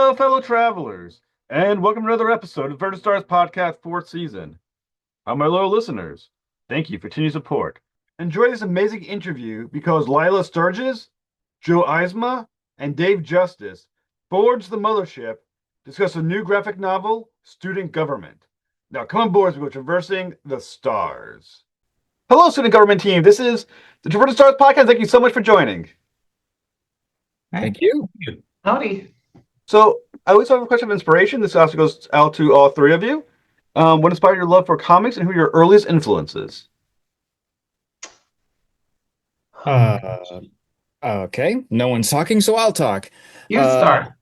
Hello, fellow travelers, and welcome to another episode of Vertical Stars Podcast 4th season. My loyal listeners, thank you for continued support. Enjoy this amazing interview because Lilah Sturges, Joe Eisma, and Dave Justus forged the mothership, discuss a new graphic novel, Student Government. Now come on board as we go traversing the stars. Hello, Student Government team. This is the Vertical Stars Podcast. Thank you so much for joining. Thank you. Howdy. So I always have a question of inspiration. This also goes out to all three of you. What inspired your love for comics and who are your earliest influences? Okay. No one's talking, so I'll talk. You Uh, start.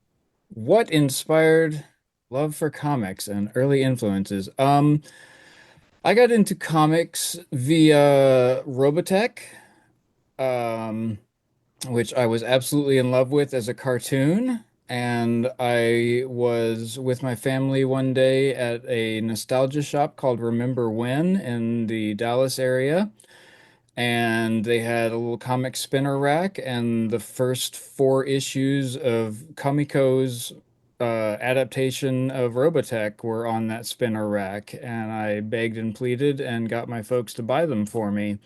what inspired love for comics and early influences? I got into comics via Robotech, um, which I was absolutely in love with as a cartoon. And I was with my family one day at a nostalgia shop called Remember When in the Dallas area. And they had a little comic spinner rack, and the first four issues of Kamiko's adaptation of Robotech were on that spinner rack. And I begged and pleaded and got my folks to buy them for me.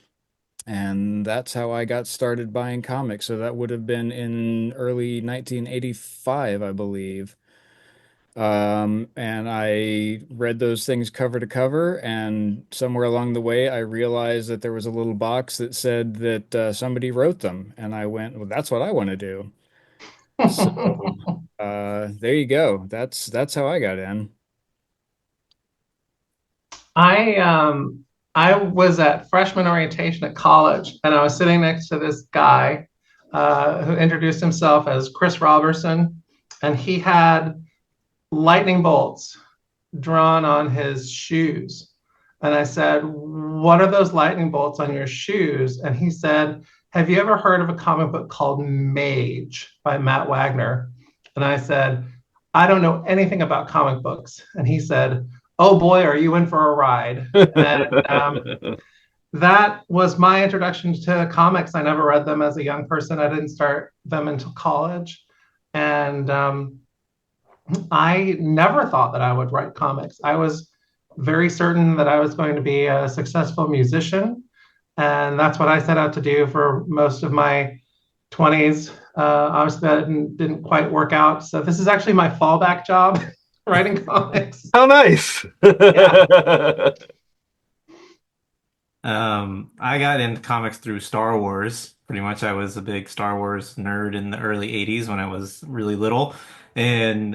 And that's how I got started buying comics. So that would have been in early 1985, I believe. And I read those things cover to cover, and somewhere along the way, I realized that there was a little box that said that somebody wrote them, and I went, "Well, that's what I want to do." So there you go. That's how I got in. I um I was at freshman orientation at college, and I was sitting next to this guy who introduced himself as Chris Robertson, and he had lightning bolts drawn on his shoes. And I said, "What are those lightning bolts on your shoes?" And he said, "Have you ever heard of a comic book called Mage by Matt Wagner?" And I said, "I don't know anything about comic books." And he said, "Oh boy, are you in for a ride?" And that was my introduction to comics. I never read them as a young person. I didn't start them until college. And I never thought that I would write comics. I was very certain that I was going to be a successful musician. And that's what I set out to do for most of my 20s. Obviously, that didn't quite work out. So, this is actually my fallback job, writing comics. How nice! Yeah. I got into comics through Star Wars. Pretty much, I was a big Star Wars nerd in the early 80s when I was really little. And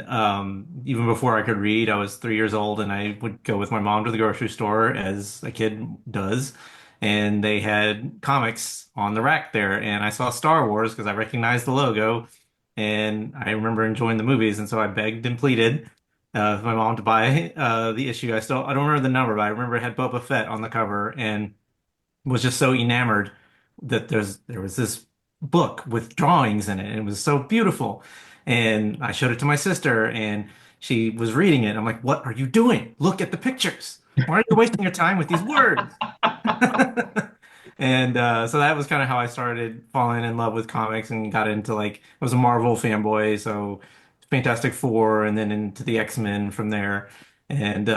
even before I could read, I was 3 years old, and I would go with my mom to the grocery store, as a kid does. And they had comics on the rack there. And I saw Star Wars because I recognized the logo. And I remember enjoying the movies. And so I begged and pleaded my mom to buy the issue. I don't remember the number, but I remember it had Boba Fett on the cover, and was just so enamored that there was this book with drawings in it, and it was so beautiful. And I showed it to my sister, and she was reading it. I'm like, "What are you doing? Look at the pictures. Why are you wasting your time with these words?" And so that was kind of how I started falling in love with comics and got into, like, I was a Marvel fanboy, so Fantastic Four, and then into the X-Men from there. And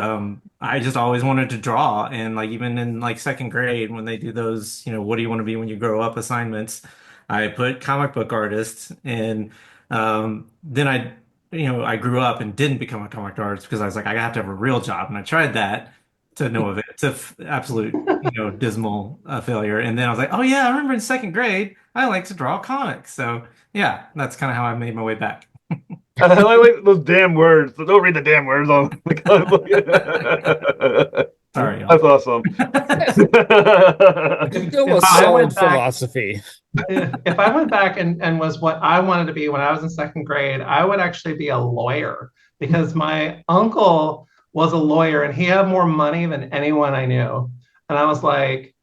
I just always wanted to draw. And, like, even in, like, second grade, when they do those, what do you want to be when you grow up assignments, I put comic book artist. And then I grew up and didn't become a comic artist because I was like, I have to have a real job. And I tried that to no avail. It's a absolute, dismal failure. And then I was like, oh yeah, I remember in second grade, I like to draw comics. So yeah, that's kind of how I made my way back. I like those damn words. So don't read the damn words on the comic book. Sorry, That's y'all. awesome. Still a If I solid went back, philosophy. if I went back and was what I wanted to be when I was in second grade, I would actually be a lawyer because my uncle was a lawyer and he had more money than anyone I knew. And I was like,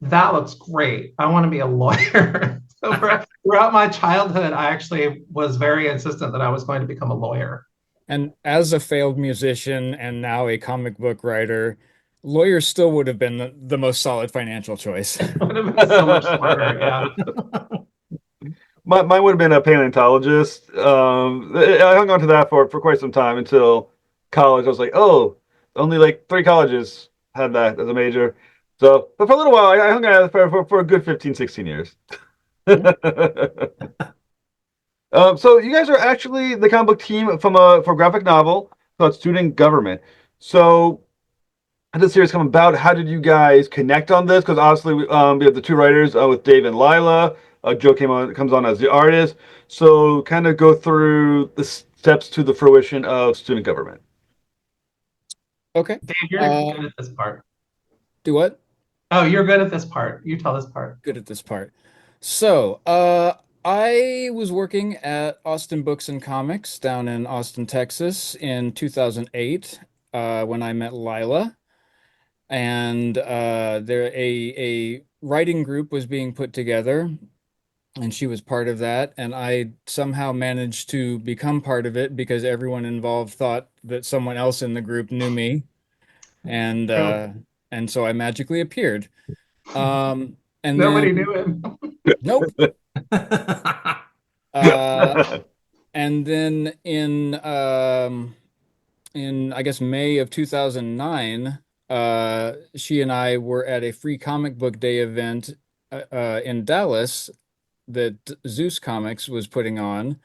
that looks great. I want to be a lawyer. So throughout my childhood, I actually was very insistent that I was going to become a lawyer. And as a failed musician and now a comic book writer, lawyer still would have been the most solid financial choice. It would have been so much smarter. Yeah. Mine would have been a paleontologist. I hung on to that for quite some time until college. I was like, oh, only like three colleges had that as a major. So, but for a little while, I hung on for a good 15, 16 years. So you guys are actually the comic book team from for a graphic novel called Student Government. So how did the series come about? How did you guys connect on this? Because obviously, we have the two writers with Dave and Lilah. Joe comes on as the artist. So kind of go through the steps to the fruition of Student Government. Okay. Dave, you're good at this part. Do what? Oh, you're good at this part. You tell this part. Good at this part. So, I was working at Austin Books and Comics down in Austin, Texas in 2008, when I met Lilah. And a writing group was being put together, and she was part of that. And I somehow managed to become part of it because everyone involved thought that someone else in the group knew me. And True. and so I magically appeared. And Nobody then knew him. nope. Uh, and then in I guess May of 2009, she and I were at a free comic book day event in Dallas that Zeus Comics was putting on,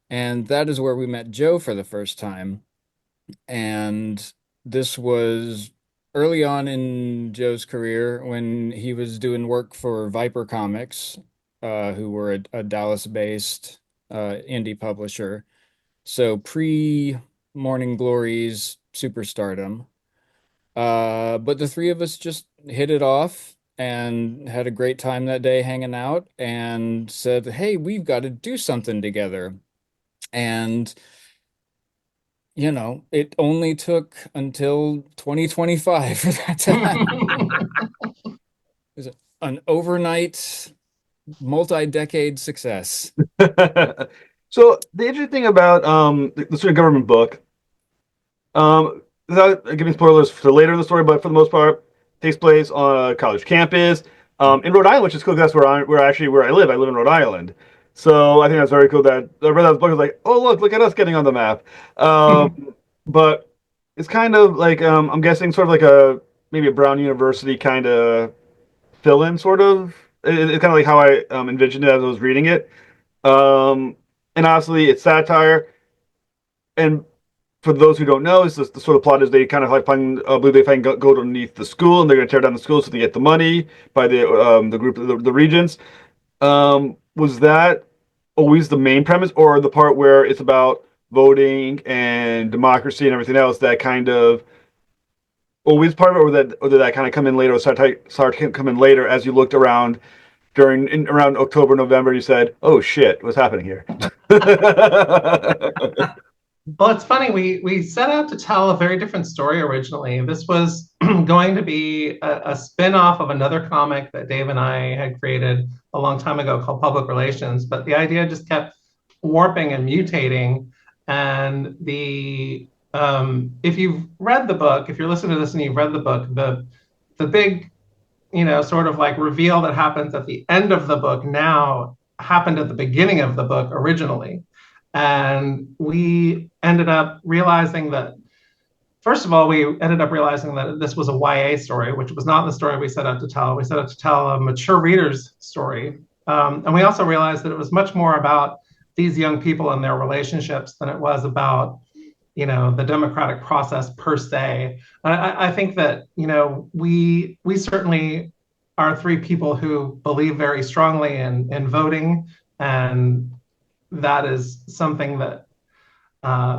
and that is where we met Joe for the first time. And this was early on in Joe's career when he was doing work for Viper Comics, who were a Dallas-based indie publisher. So pre Morning Glory's superstardom. But the three of us just hit it off and had a great time that day hanging out and said, hey, we've got to do something together. And it only took until 2025 for that to happen. It was an overnight, multi-decade success. So the interesting thing about the Student Government book, without giving spoilers for later in the story, but for the most part, takes place on a college campus in Rhode Island, which is cool because that's where I live. I live in Rhode Island, so I think that's very cool that I read that book. I was like, oh look at us getting on the map. But it's kind of like I'm guessing sort of like a maybe a Brown University kind of fill-in sort of. It's kind of like how I envisioned it as I was reading it. Um, and obviously, it's satire. And for those who don't know, it's just the sort of plot is they kind of like find, believe they find go underneath the school, and they're going to tear down the school so they get the money by the group, the regents. Was that always the main premise, or the part where it's about voting and democracy and everything else that kind of always part of it, or did that kind of come in later, or start to come in later as you looked around around October, November? You said, "Oh shit, what's happening here?" Well, it's funny. We set out to tell a very different story originally. This was going to be a spin-off of another comic that Dave and I had created a long time ago called Public Relations, but the idea just kept warping and mutating. And if you've read the book, if you're listening to this and you've read the book, the big, sort of like reveal that happens at the end of the book now happened at the beginning of the book originally. And we ended up realizing that, first of all, we ended up realizing that this was a YA story, which was not the story we set out to tell. We set out to tell a mature reader's story. And we also realized that it was much more about these young people and their relationships than it was about, the democratic process per se. I think that, we certainly are three people who believe very strongly in voting, and that is something that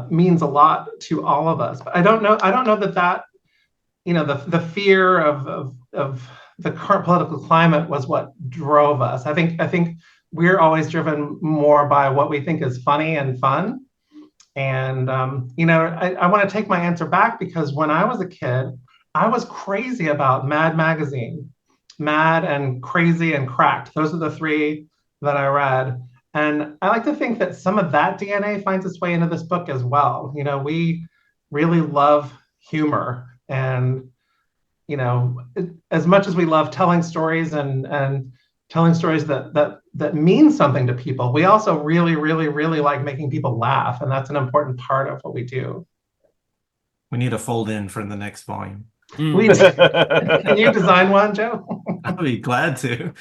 means a lot to all of us. But I don't know that the fear of the current political climate was what drove us. I think we're always driven more by what we think is funny and fun. And I want to take my answer back, because when I was a kid, I was crazy about Mad Magazine. Mad and Crazy and Cracked. Those are the three that I read. And I like to think that some of that DNA finds its way into this book as well. We really love humor, and as much as we love telling stories and telling stories that mean something to people. We also really, really, really like making people laugh, and that's an important part of what we do. We need a fold in for the next volume. We can you design one, Joe? I'll be glad to.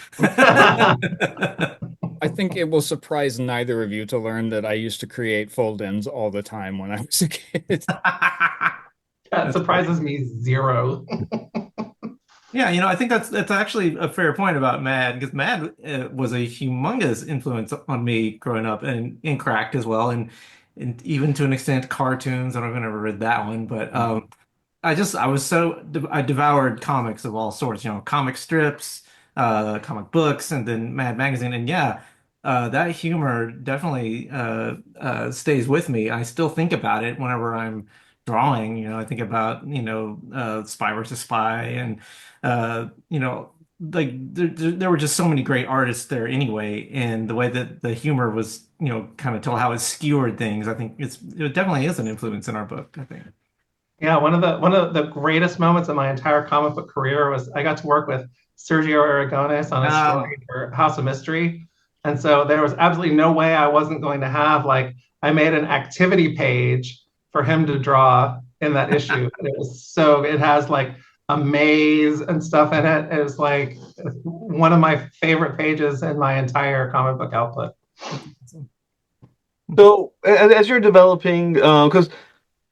I think it will surprise neither of you to learn that I used to create fold-ins all the time when I was a kid. That That's funny. surprises me zero. Yeah, I think that's actually a fair point about Mad, because Mad was a humongous influence on me growing up, and Cracked as well, and even to an extent cartoons. I don't know if I've ever read that one, but I devoured comics of all sorts, comic strips, comic books, and then Mad Magazine. And yeah, that humor definitely stays with me. I still think about it whenever I'm drawing. I think about, Spy versus Spy, and like there were just so many great artists there anyway, and the way that the humor was, kind of tell how it skewered things. I think it definitely is an influence in our book, I think. Yeah, one of the greatest moments of my entire comic book career was I got to work with Sergio Aragones on a Oh, story for House of Mystery. And so there was absolutely no way I wasn't going to have like I made an activity page for him to draw in that issue. And it has like a maze and stuff in it. It was like one of my favorite pages in my entire comic book output. So, as you're developing, because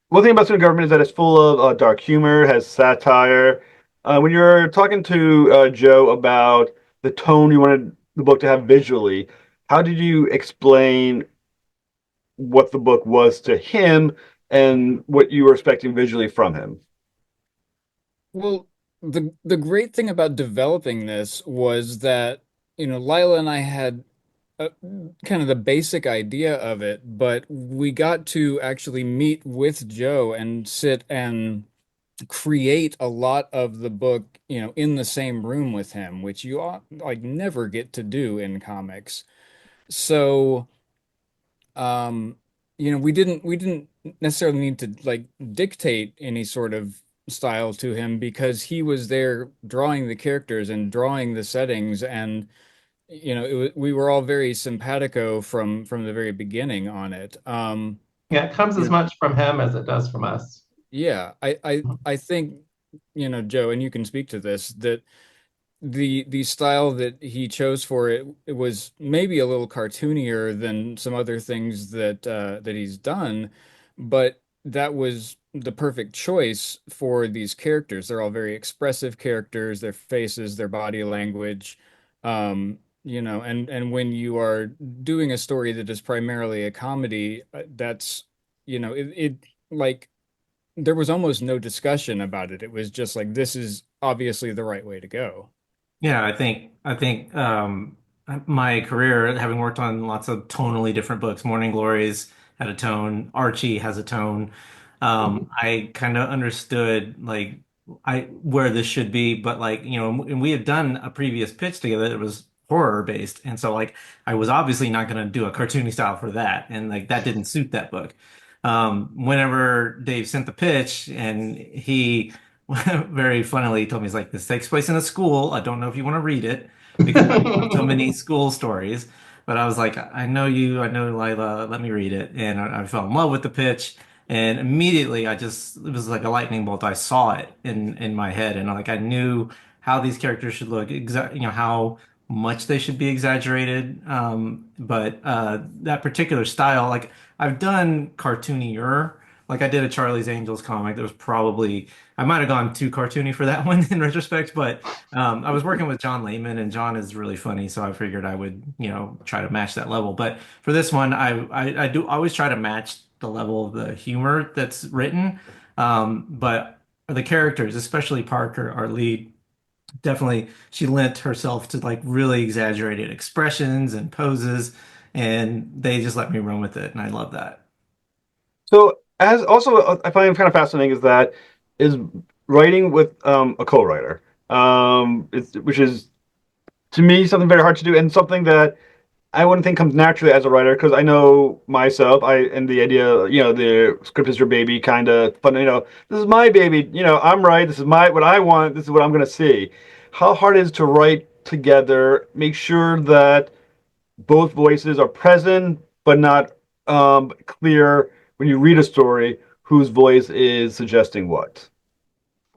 one thing about student government is that it's full of dark humor, has satire. When you're talking to Joe about the tone you wanted the book to have visually, how did you explain what the book was to him and what you were expecting visually from him? Well, the great thing about developing this was that, Lila and I had uh, kind of the basic idea of it, but we got to actually meet with Joe and sit and create a lot of the book, in the same room with him, which you like never get to do in comics. So, um, we didn't necessarily need to like dictate any sort of style to him because he was there drawing the characters and drawing the settings, and we were all very simpatico from the very beginning on it. Yeah, it comes You as know, much from him as it does from us. yeah, I think, Joe, and you can speak to this, that the style that he chose for it, it was maybe a little cartoonier than some other things that he's done, but that was the perfect choice for these characters. They're all very expressive characters, their faces, their body language, and when you are doing a story that is primarily a comedy, that's it like there was almost no discussion about it. It was just like this is obviously the right way to go. yeah, I think my career, having worked on lots of tonally different books, Morning Glories had a tone, Archie has a tone. I kind of understood like I where this should be, but like, and we had done a previous pitch together that was horror based. And so like I was obviously not gonna do a cartoony style for that. And like that didn't suit that book. Whenever Dave sent the pitch, and he very funnily told me, he's like, this takes place in a school. I don't know if you want to read it because I've done so many school stories. But I was like, I know you, I know Lila, let me read it. And I fell in love with the pitch. And immediately it was like a lightning bolt. I saw it in my head, and like I knew how these characters should look, how much they should be exaggerated. But that particular style, like I've done cartoonier, like I did a Charlie's Angels comic that was probably, I might have gone too cartoony for that one in retrospect, but I was working with John Layman, and John is really funny, so I figured I would, try to match that level. But for this one, I do always try to match the level of the humor that's written. But the characters, especially Parker, our lead, definitely she lent herself to like really exaggerated expressions and poses, and they just let me run with it, and I love that. So, as also I find kind of fascinating is that is writing with a co-writer, which is to me something very hard to do and something that I wouldn't think comes naturally as a writer because I know myself. And the idea, the script is your baby kind of fun. This is my baby. I'm right. This is what I want. This is what I'm going to see. How hard it is to write together, make sure that both voices are present, but not clear when you read a story whose voice is suggesting what?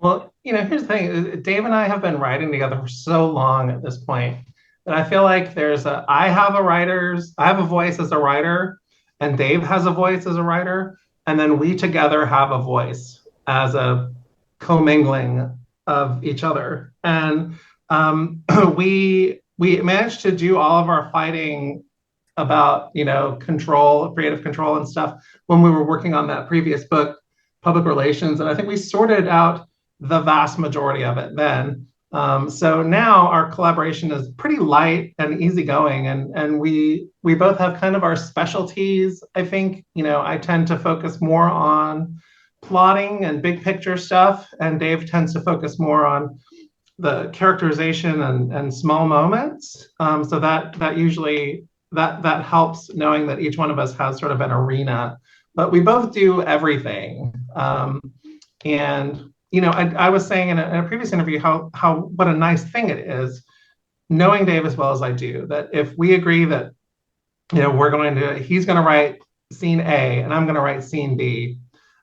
Well, here's the thing. Dave and I have been writing together for so long at this point that I feel like I have a voice as a writer, and Dave has a voice as a writer, and then we together have a voice as a commingling of each other. And we managed to do all of our fighting about, control, creative control and stuff when we were working on that previous book, Public Relations. And I think we sorted out the vast majority of it then. So now our collaboration is pretty light and easygoing, and we both have kind of our specialties. I think I tend to focus more on plotting and big picture stuff, and Dave tends to focus more on the characterization and small moments. So that usually that helps, knowing that each one of us has sort of an arena, but we both do everything. And I was saying in a previous interview how what a nice thing it is knowing Dave as well as I do, that if we agree that he's going to write scene A and I'm going to write scene B,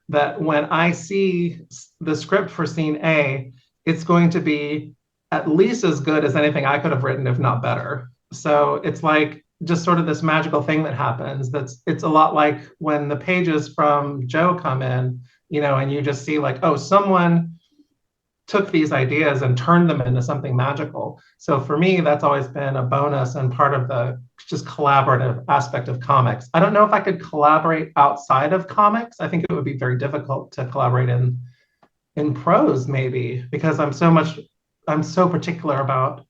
that when I see the script for scene A, it's going to be at least as good as anything I could have written, if not better. So it's like just sort of this magical thing that happens. It's a lot like when the pages from Joe come in, and you just see like, oh, someone took these ideas and turned them into something magical. So for me, that's always been a bonus and part of the just collaborative aspect of comics. I don't know if I could collaborate outside of comics. I think it would be very difficult to collaborate in prose, maybe, because I'm so particular about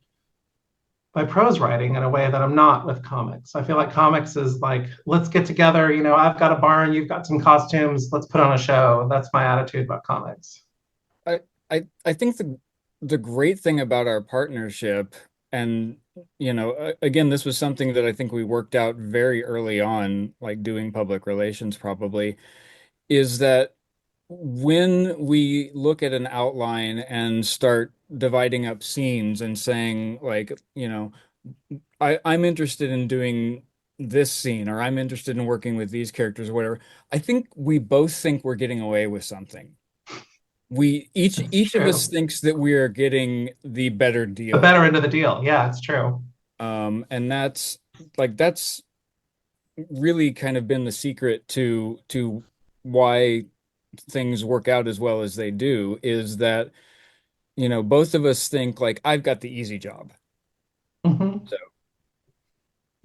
my prose writing in a way that I'm not with comics. I feel like comics is like, let's get together, I've got a barn, you've got some costumes, let's put on a show. That's my attitude about comics. I think the great thing about our partnership, and again, this was something that I think we worked out very early on, like doing public relations probably, is that when we look at an outline and start dividing up scenes and saying like, I'm interested in doing this scene, or I'm interested in working with these characters or whatever, I think we both think we're getting away with something. We each It's each of us true. thinks that we are getting the better The deal. better end of the deal. Yeah, it's true. And that's really kind of been the secret to why things work out as well as they do, is that, both of us think like I've got the easy job. Hmm. So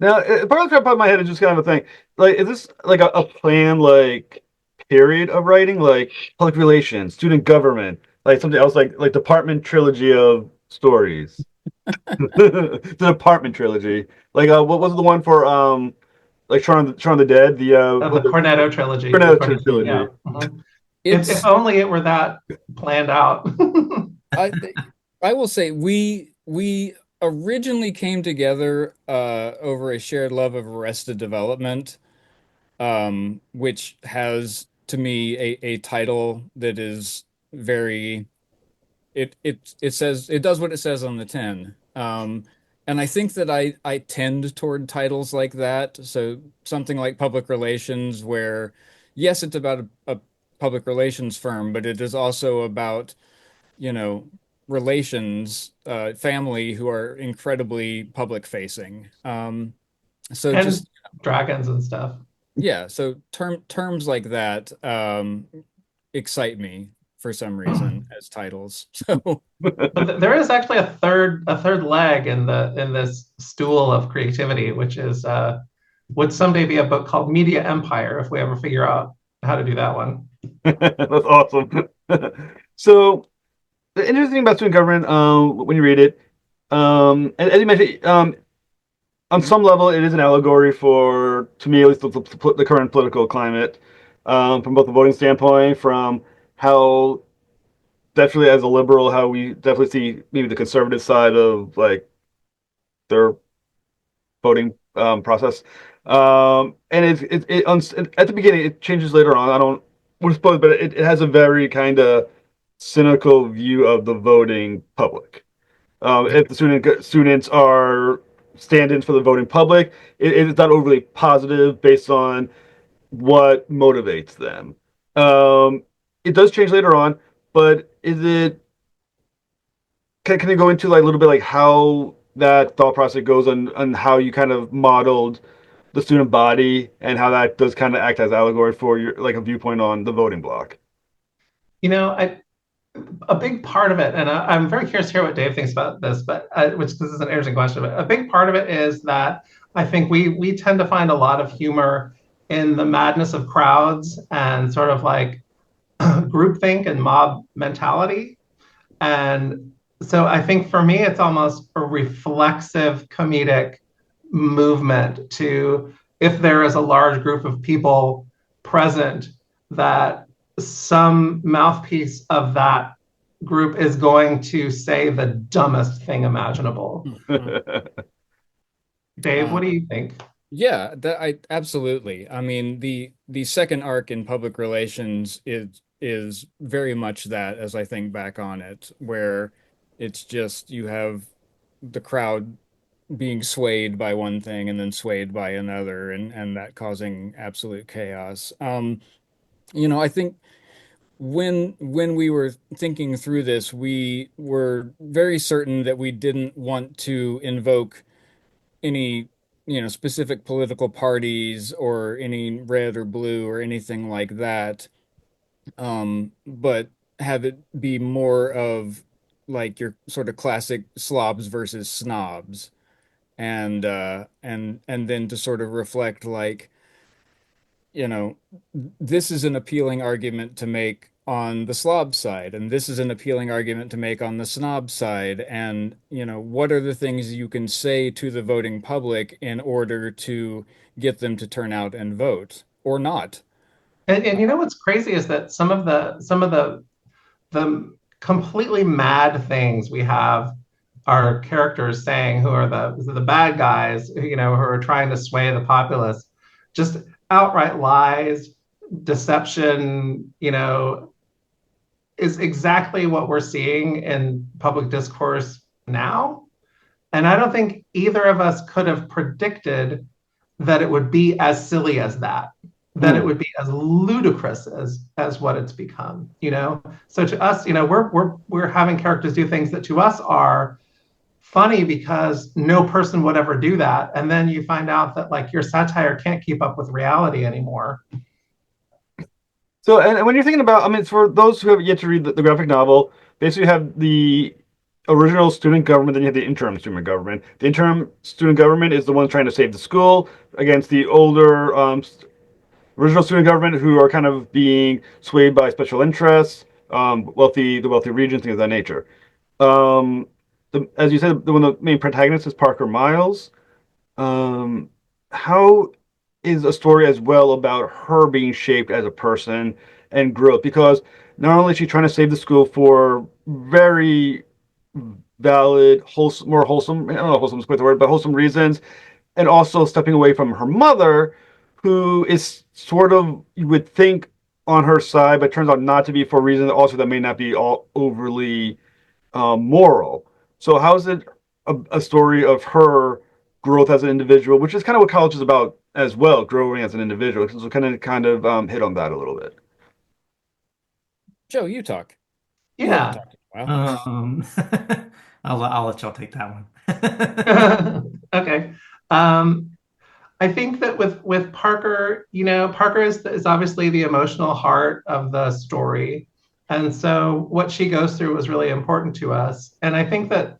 Now, part of the crap out of my head is just kind of a thing. Like, is this like a plan, like period of writing, like public relations, student government, like something else, like department trilogy of stories, the department trilogy. Like, what was the one for like Shaun of the Dead, the Of the what the Cornetto trilogy, Cornetto according to me. trilogy. Yeah. Mhm. If it's only it were that planned out. I I will say we originally came together over a shared love of Arrested Development, which has to me a title that is very, it says, it does what it says on the tin. And I think that I tend toward titles like that. So something like Public Relations, where yes, it's about a public relations firm, but it is also about, you know, relations, family who are incredibly public facing. So And just dragons and stuff. yeah, so terms like that excite me for some reason as titles. So But there is actually a third leg in this stool of creativity, which is would someday be a book called Media Empire if we ever figure out how to do that one. That's awesome. So the interesting thing about student government, when you read it, as you mentioned, on some level, it is an allegory for, to me at least, the current political climate, from both the voting standpoint, from how definitely as a liberal, how we definitely see maybe the conservative side of like their voting process. And at the beginning, it changes later on. I don't want to spoil it, but it has a very kind of cynical view of the voting public. If the students are stand-ins for the voting public, it's not overly positive based on what motivates them. It does change later on, but is it? Can you go into like a little bit like how that thought process goes on how you kind of modeled the student body and how that does kind of act as allegory for your like a viewpoint on the voting block? You know, a big part of it, and I'm very curious to hear what Dave thinks about this, but which this is an interesting question. But a big part of it is that I think we tend to find a lot of humor in the madness of crowds and sort of like groupthink and mob mentality. And so I think for me, it's almost a reflexive comedic movement to if there is a large group of people present, that some mouthpiece of that group is going to say the dumbest thing imaginable. Dave, what do you think? Yeah, that I absolutely. I mean, the second arc in public relations is very much that as I think back on it, where it's just you have the crowd being swayed by one thing and then swayed by another and that causing absolute chaos. I think when we were thinking through this, we were very certain that we didn't want to invoke any, specific political parties or any red or blue or anything like that. But have it be more of like your sort of classic slobs versus snobs, and then to sort of reflect like, you know, this is an appealing argument to make on the slob side, and this is an appealing argument to make on the snob side. And, what are the things you can say to the voting public in order to get them to turn out and vote or not? And you know what's crazy is that some of the completely mad things we have our characters saying, who are the bad guys, who are trying to sway the populace, just outright lies, deception, is exactly what we're seeing in public discourse now. And I don't think either of us could have predicted that it would be as silly as that, that it would be as ludicrous as what it's become. So to us, we're having characters do things that to us are funny because no person would ever do that. And then you find out that like your satire can't keep up with reality anymore. So, and when you're thinking about, I mean, for those who have yet to read the graphic novel, basically you have the original student government, then you have the interim student government. The interim student government is the one trying to save the school against the older original student government who are kind of being swayed by special interests, the wealthy regions, things of that nature. Um, as you said, one of the main protagonists is Parker Miles. How is a story as well about her being shaped as a person and growth? Because not only is she trying to save the school for very valid, wholesome, more wholesome, I don't know if wholesome is quite the word, but wholesome reasons, and also stepping away from her mother, who is sort of, you would think, on her side, but turns out not to be for reasons also that may not be all overly moral. So how is it a story of her growth as an individual, which is kind of what college is about as well, growing as an individual. So kind of hit on that a little bit. Joe, you talk. You haven't Yeah. talked in a while. Um, I'll let y'all take that one. Okay. Um, I think that with Parker, Parker is obviously the emotional heart of the story. And so what she goes through was really important to us. And I think that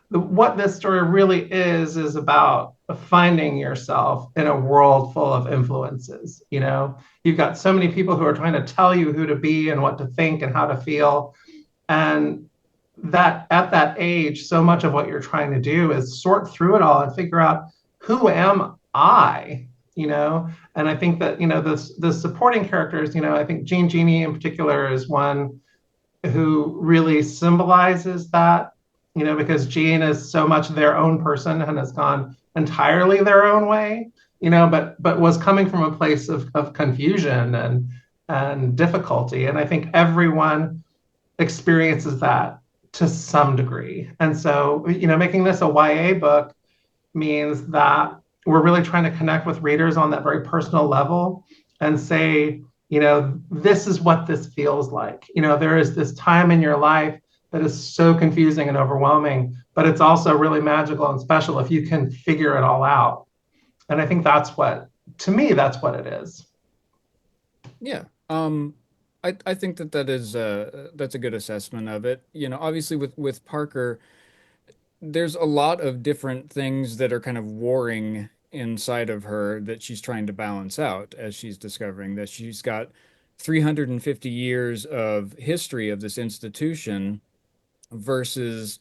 what this story really is about finding yourself in a world full of influences. You've got so many people who are trying to tell you who to be and what to think and how to feel. And that at that age, so much of what you're trying to do is sort through it all and figure out, who am I? And I think that, the supporting characters, I think Jean Genie in particular is one who really symbolizes that, because Jean is so much their own person and has gone entirely their own way, but was coming from a place of confusion and difficulty. And I think everyone experiences that to some degree. And so, making this a YA book means that we're really trying to connect with readers on that very personal level and say, this is what this feels like. There is this time in your life that is so confusing and overwhelming, but it's also really magical and special if you can figure it all out. And I think to me, that's what it is. Yeah. I think that that's a good assessment of it. Obviously with Parker, there's a lot of different things that are kind of warring inside of her that she's trying to balance out as she's discovering that she's got 350 years of history of this institution versus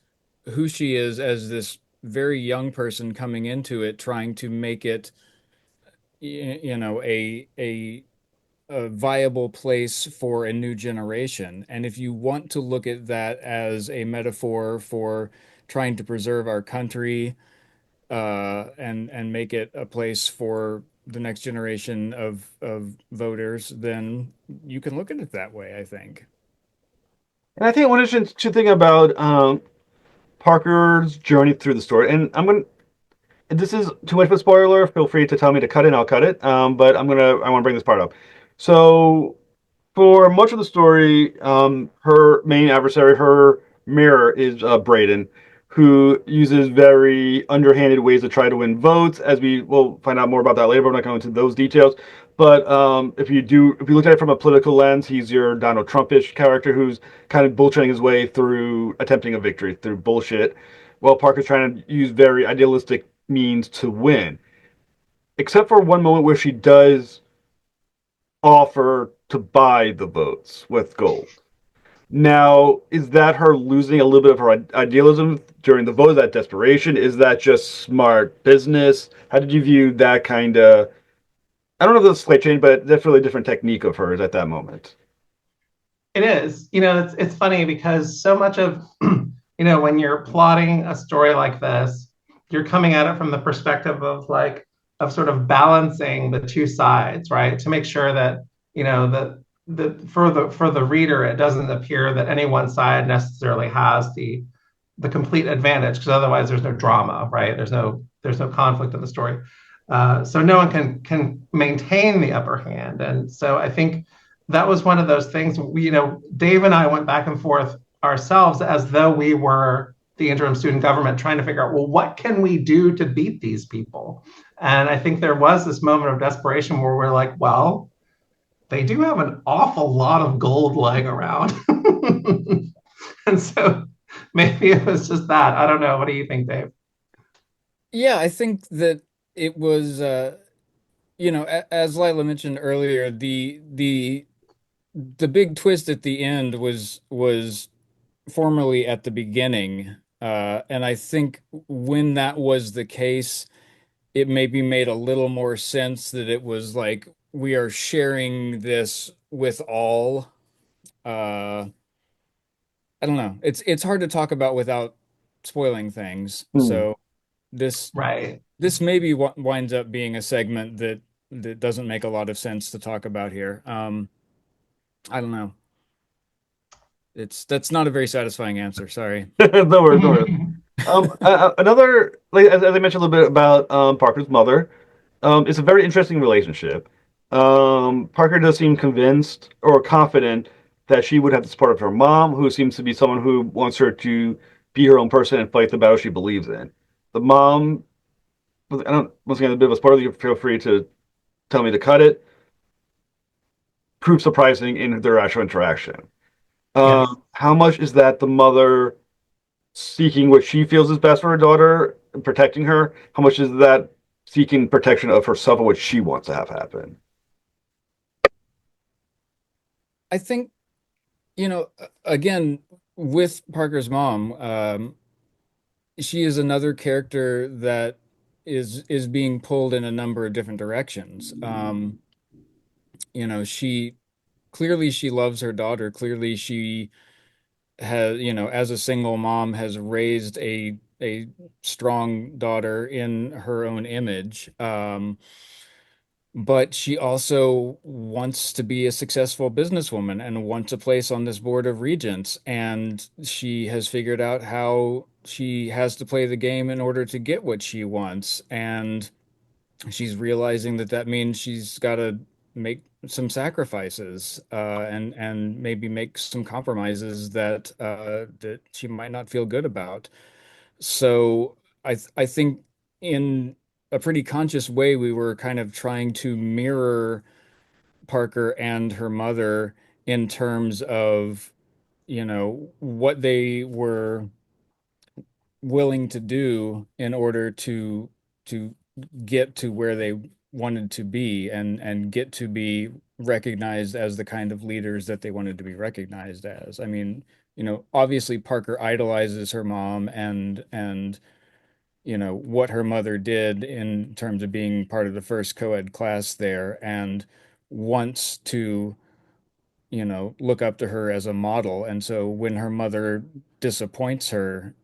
who she is as this very young person coming into it, trying to make it, a viable place for a new generation. And if you want to look at that as a metaphor for trying to preserve our country, and make it a place for the next generation of voters, then you can look at it that way, I think. And I think one interesting thing about Parker's journey through the story, and if this is too much of a spoiler, feel free to tell me to cut it, and I'll cut it. But I want to bring this part up. So for much of the story, her main adversary, her mirror, is Brayden, who uses very underhanded ways to try to win votes. As we will find out more about that later, but I'm not going into those details. But if you look at it from a political lens, he's your Donald Trumpish character who's kind of bullshitting his way through attempting a victory through bullshit, while Parker's trying to use very idealistic means to win. Except for one moment where she does offer to buy the votes with gold. Now, is that her losing a little bit of her idealism during the vote? Is that desperation? Is that just smart business? How did you view that kind of? I don't know if that's a slight change, but definitely a different technique of hers at that moment. It is. It's funny because so much of, when you're plotting a story like this, you're coming at it from the perspective of sort of balancing the two sides, right? To make sure that, that for the reader, it doesn't appear that any one side necessarily has the complete advantage, because otherwise there's no drama, right? There's no conflict in the story. So no one can maintain the upper hand. And so I think that was one of those things. Dave and I went back and forth ourselves as though we were the interim student government, trying to figure out, well, what can we do to beat these people? And I think there was this moment of desperation where we're like, well, they do have an awful lot of gold lying around. And so maybe it was just that. I don't know. What do you think, Dave? Yeah, I think that it was, as Lila mentioned earlier, the big twist at the end was formerly at the beginning. And I think when that was the case, it maybe made a little more sense that it was like we are sharing this with all. Uh, I don't know. It's hard to talk about without spoiling things. Hmm. So this Right. this maybe winds up being a segment that doesn't make a lot of sense to talk about here. I don't know. That's not a very satisfying answer. Sorry. No worries, no worries. Another, like as I mentioned a little bit about Parker's mother, it's a very interesting relationship. Parker does seem convinced or confident that she would have the support of her mom, who seems to be someone who wants her to be her own person and fight the battle she believes in. The mom, I don't, once again, a bit of a spoiler, you feel free to tell me to cut it, proved surprising in their actual interaction. Yes. How much is that the mother seeking what she feels is best for her daughter and protecting her? How much is that seeking protection of herself and what she wants to have happen? I think, again, with Parker's mom, she is another character that is being pulled in a number of different directions. She clearly she loves her daughter. Clearly she has, as a single mom, has raised a strong daughter in her own image. but she also wants to be a successful businesswoman and wants a place on this board of regents. And she has figured out how she has to play the game in order to get what she wants. And she's realizing that that means she's got to make some sacrifices, and maybe make some compromises that she might not feel good about. So I think in a pretty conscious way, we were kind of trying to mirror Parker and her mother in terms of, what they were willing to do in order to get to where they wanted to be, and get to be recognized as the kind of leaders that they wanted to be recognized as. I mean, obviously Parker idolizes her mom and what her mother did in terms of being part of the first co-ed class there, and wants to, look up to her as a model. And so when her mother disappoints her,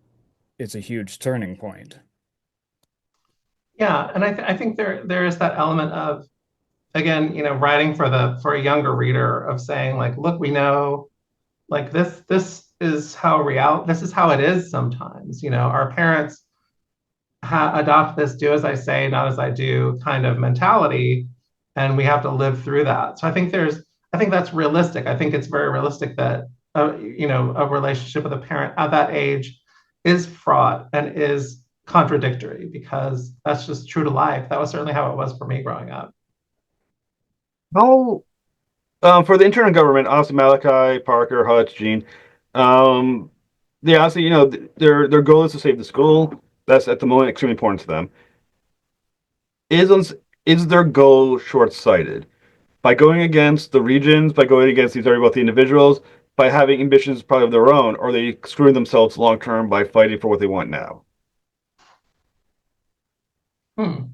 it's a huge turning point. Yeah, and I think there is that element of, again, writing for a younger reader, of saying like, look, we know, like, this is how it is sometimes. Our parents adopt this "do as I say, not as I do" kind of mentality, and we have to live through that. So I think that's realistic. I think it's very realistic that a relationship with a parent at that age is fraught and is contradictory, because that's just true to life. That was certainly how it was for me growing up. How for the internal government, obviously Malachi, Parker, Hutch, Gene, um, they obviously, their goal is to save the school. That's at the moment extremely important to them. Is is their goal short-sighted by going against the regions, by going against these very wealthy individuals, by having ambitions probably of their own, or are they screwing themselves long term by fighting for what they want now? Hmm.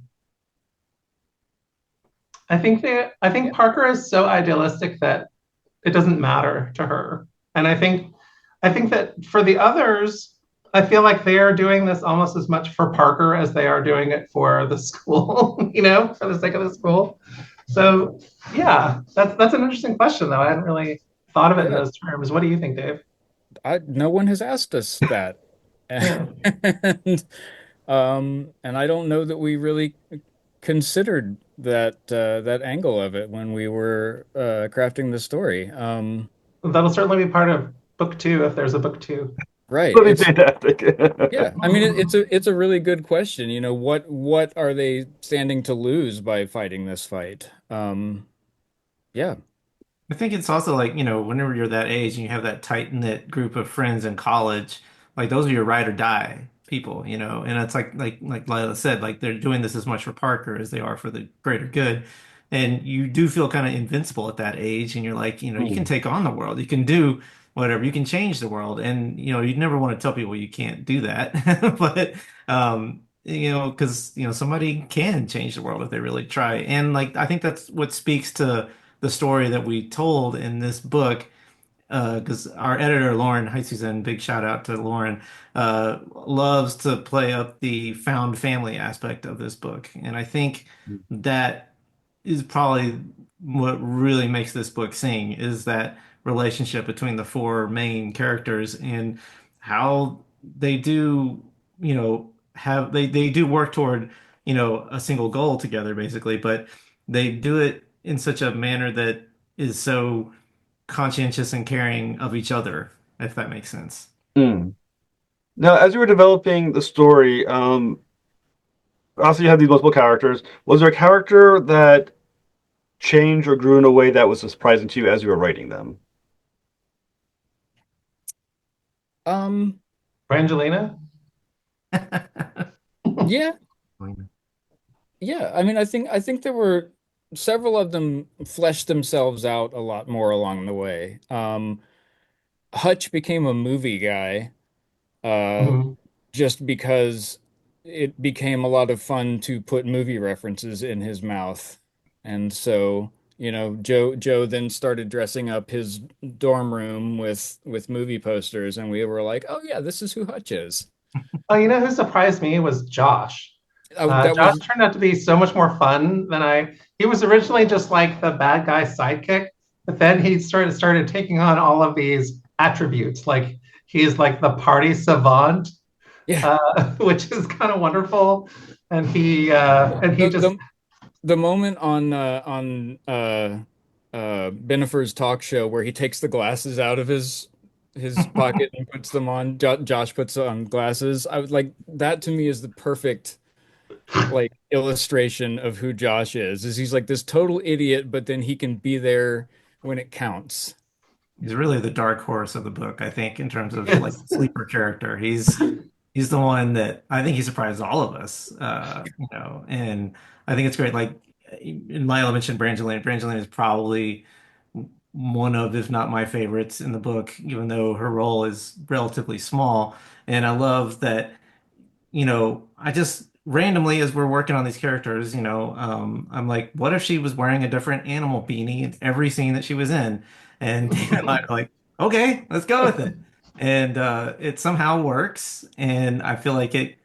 I think Yeah. Parker is so idealistic that it doesn't matter to her. And I think that for the others, I feel like they are doing this almost as much for Parker as they are doing it for the school, for the sake of the school. So yeah, that's an interesting question though. I hadn't really thought of it in Yeah. those terms. What do you think, Dave? No one has asked us that. Yeah. And I don't know that we really considered that angle of it when we were crafting the story. That'll certainly be part of book two if there's a book two. Right. That'd be fantastic. Yeah. I mean, it's a really good question. What are they standing to lose by fighting this fight? Yeah. I think it's also like, whenever you're that age and you have that tight-knit group of friends in college, like those are your ride or die people, and it's like Lila said, like they're doing this as much for Parker as they are for the greater good. And you do feel kind of invincible at that age, and you're like, you can Hmm. take on the world, you can do whatever, you can change the world. And you never want to tell people you can't do that. But because somebody can change the world if they really try. And like I think that's what speaks to the story that we told in this book, because our editor Lauren, hi Suzanne, big shout out to Lauren, loves to play up the found family aspect of this book, and I think that is probably what really makes this book sing, is that relationship between the four main characters and how they do, have they do work toward, a single goal together basically, but they do it in such a manner that is so conscientious and caring of each other, if that makes sense. Hmm. Now, as you were developing the story, also you have these multiple characters. Was there a character that changed or grew in a way that was surprising to you as you were writing them? Um, Brangelina? yeah, yeah. I mean, I think there were several of them fleshed themselves out a lot more along the way. Hutch became a movie guy, uh, Mhm. just because it became a lot of fun to put movie references in his mouth. And so, Joe then started dressing up his dorm room with movie posters, and we were like, "Oh yeah, this is who Hutch is." Oh, who surprised me was Josh. That Josh was turned out to be so much more fun than I. He was originally just like the bad guy sidekick, but then he started taking on all of these attributes. Like he is like the party savant, yeah. which is kind of wonderful. And he The just the moment on Benifer's talk show where he takes the glasses out of his pocket and puts them on. Josh puts on glasses. I was like, that to me is the perfect like illustration of who Josh is. Is he's like this total idiot, but then he can be there when it counts. He's really the dark horse of the book, I think, in terms of like yes. sleeper character. He's the one that I think he surprised all of us, and I think it's great. Like, and Lila mentioned Brangelina. Brangelina is probably one of, if not my favorites in the book, even though her role is relatively small. And I love that, I just randomly, as we're working on these characters, I'm like, what if she was wearing a different animal beanie in every scene that she was in? And David and I are like, okay, let's go with it. And it somehow works. And I feel like it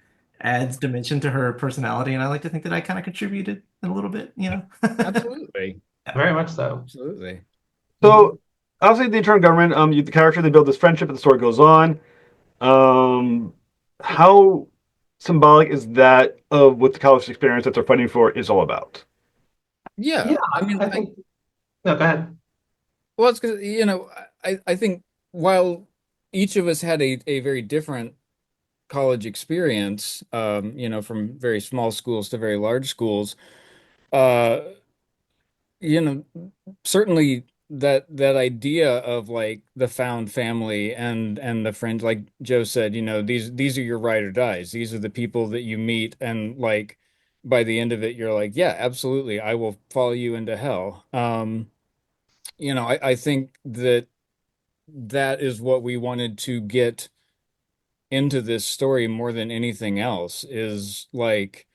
adds dimension to her personality. And I like to think that I kind of contributed a little bit. Absolutely. Very much so. Absolutely. So obviously the internal government, the character they build this friendship, and the story goes on. Um, how symbolic is that of what the college experience that they're fighting for is all about? Yeah. Yeah, I mean, I think. No, go ahead. well, it's because, I think while each of us had a very different college experience, from very small schools to very large schools, uh, you know, certainly that idea of like the found family and the friends, like Joe said, these are your ride or dies. These are the people that you meet, and like by the end of it, you're like, yeah, absolutely, I will follow you into hell. I think that is what we wanted to get into this story more than anything else is like,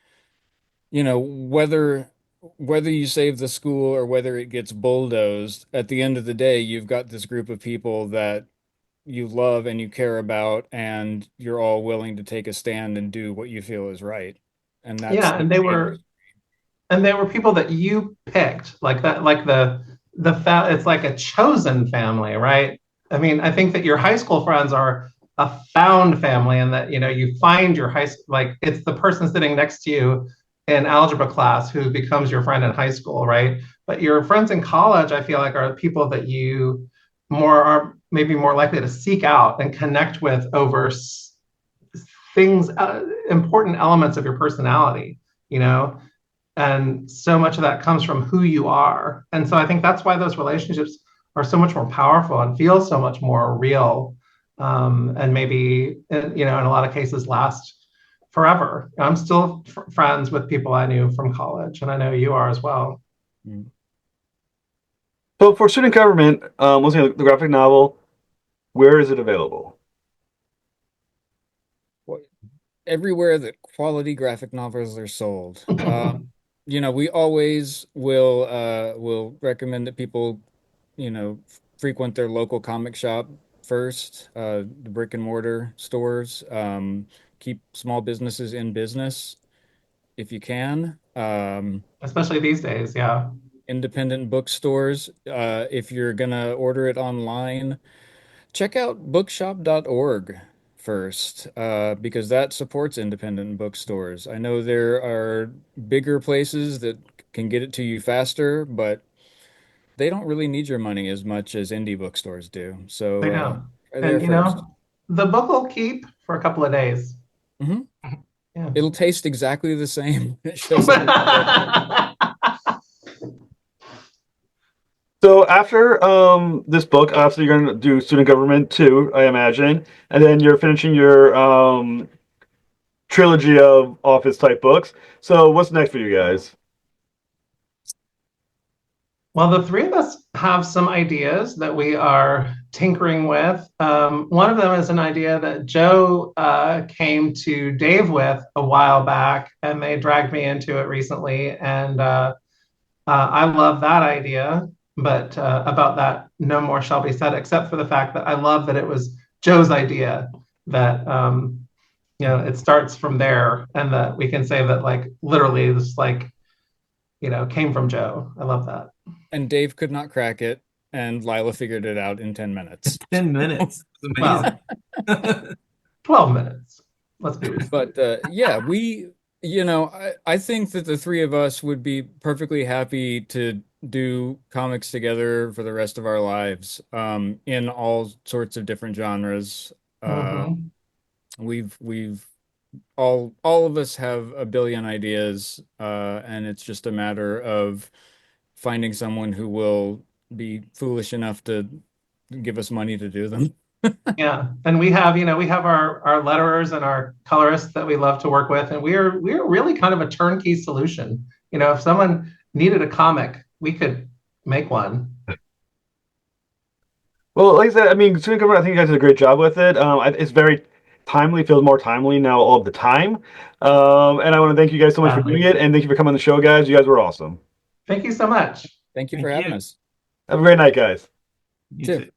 whether you save the school or whether it gets bulldozed, at the end of the day, you've got this group of people that you love and you care about, and you're all willing to take a stand and do what you feel is right. And that's Yeah, the main. and they were people that you picked, like that, like it's like a chosen family, right? I mean, I think that your high school friends are a found family, and that you find your like it's the person sitting next to you in algebra class who becomes your friend in high school, right? But your friends in college, I feel like, are people that you more are maybe more likely to seek out and connect with over things, important elements of your personality, you know and so much of that comes from who you are. And so I think that's why those relationships are so much more powerful and feel so much more real, and maybe in a lot of cases last forever. I'm still friends with people I knew from college, and I know you are as well. Mm. So for student government, looking at the graphic novel, where is it available? Well, everywhere that quality graphic novels are sold. We always will recommend that people, frequent their local comic shop first, the brick and mortar stores. Keep small businesses in business if you can. Especially these days, yeah. Independent bookstores. If you're gonna order it online, check out bookshop.org first, because that supports independent bookstores. I know there are bigger places that can get it to you faster, but they don't really need your money as much as indie bookstores do. So They don't. try there And first. the book will keep for a couple of days. Hmm. Yeah. It'll taste exactly the same when it shows up at the door. So after this book, obviously you're going to do student government too, I imagine, and then you're finishing your trilogy of office type books. So what's next for you guys? Well, the three of us have some ideas that we are tinkering with. One of them is an idea that Joe came to Dave with a while back, and they dragged me into it recently. And I love that idea, but about that, no more shall be said, except for the fact that I love that it was Joe's idea that it starts from there, and that we can say that like literally this like came from Joe. I love that. And Dave could not crack it, and Lilah figured it out in 10 minutes. 10 minutes. It's Well, amazing. 12 minutes. Let's be reasonable. But yeah, I think that the three of us would be perfectly happy to do comics together for the rest of our lives, in all sorts of different genres. Mhm. We've all of us have a billion ideas, and it's just a matter of finding someone who will be foolish enough to give us money to do them. Yeah, and we have our letterers and our colorists that we love to work with, and we're really kind of a turnkey solution. If someone needed a comic, we could make one. Well, like I said, I mean, Student Government, I think you guys did a great job with it. It's very timely, feels more timely now all of the time. And I want to thank you guys so much for doing it, and thank you for coming on the show, guys. You guys were awesome. Thank you so much. Thank you Thank for having you. us. Have a great night, guys. You Too. too.